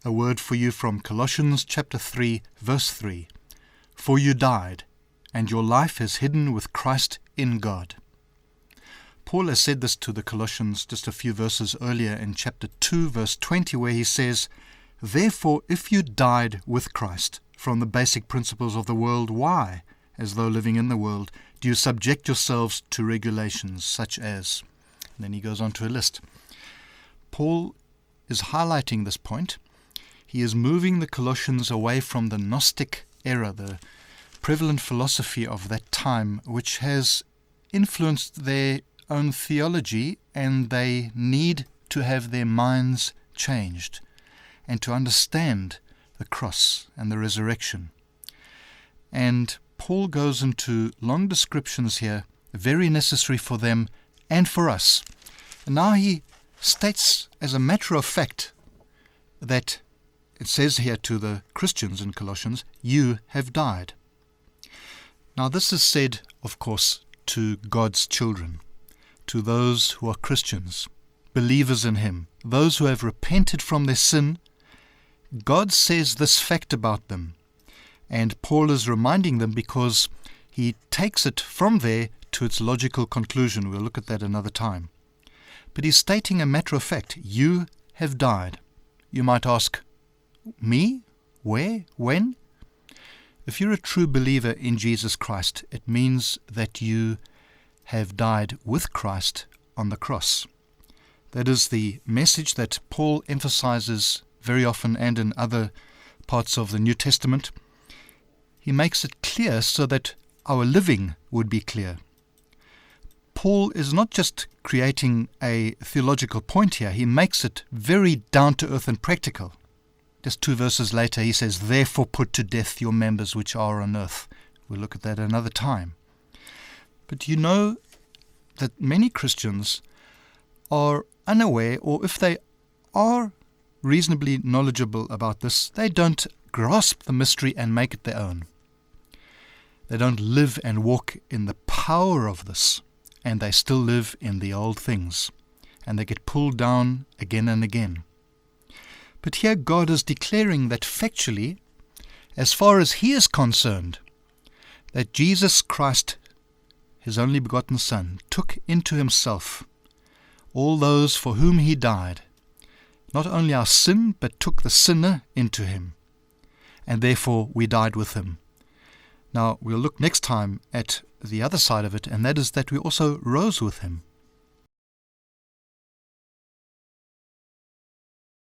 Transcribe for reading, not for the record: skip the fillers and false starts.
A word for you from Colossians chapter 3, verse 3. For you died, and your life is hidden with Christ in God. Paul has said this to the Colossians just a few verses earlier in chapter 2, verse 20, where he says, Therefore, if you died with Christ from the basic principles of the world, why, as though living in the world, do you subject yourselves to regulations such as... And then he goes on to a list. Paul is highlighting this point. He is moving the Colossians away from the Gnostic era, the prevalent philosophy of that time, which has influenced their own theology, and they need to have their minds changed and to understand the cross and the resurrection. And Paul goes into long descriptions here, very necessary for them and for us. And now he states as a matter of fact that it says here to the Christians in Colossians, you have died. Now this is said, of course, to God's children, to those who are Christians, believers in Him, those who have repented from their sin. God says this fact about them, and Paul is reminding them because he takes it from there to its logical conclusion. We'll look at that another time. But he's stating a matter of fact, you have died. You might ask, me? Where? When? If you're a true believer in Jesus Christ, it means that you have died with Christ on the cross. That is the message that Paul emphasizes very often and in other parts of the New Testament. He makes it clear so that our living would be clear. Paul is not just creating a theological point here, he makes it very down-to-earth and practical. Just 2 verses later he says, Therefore put to death your members which are on earth. We'll look at that another time. But you know that many Christians are unaware, or if they are reasonably knowledgeable about this, they don't grasp the mystery and make it their own. They don't live and walk in the power of this, and they still live in the old things, and they get pulled down again and again. But here God is declaring that factually, as far as He is concerned, that Jesus Christ, His only begotten Son, took into Himself all those for whom He died, not only our sin, but took the sinner into Him, and therefore we died with Him. Now, we'll look next time at the other side of it, and that is that we also rose with Him.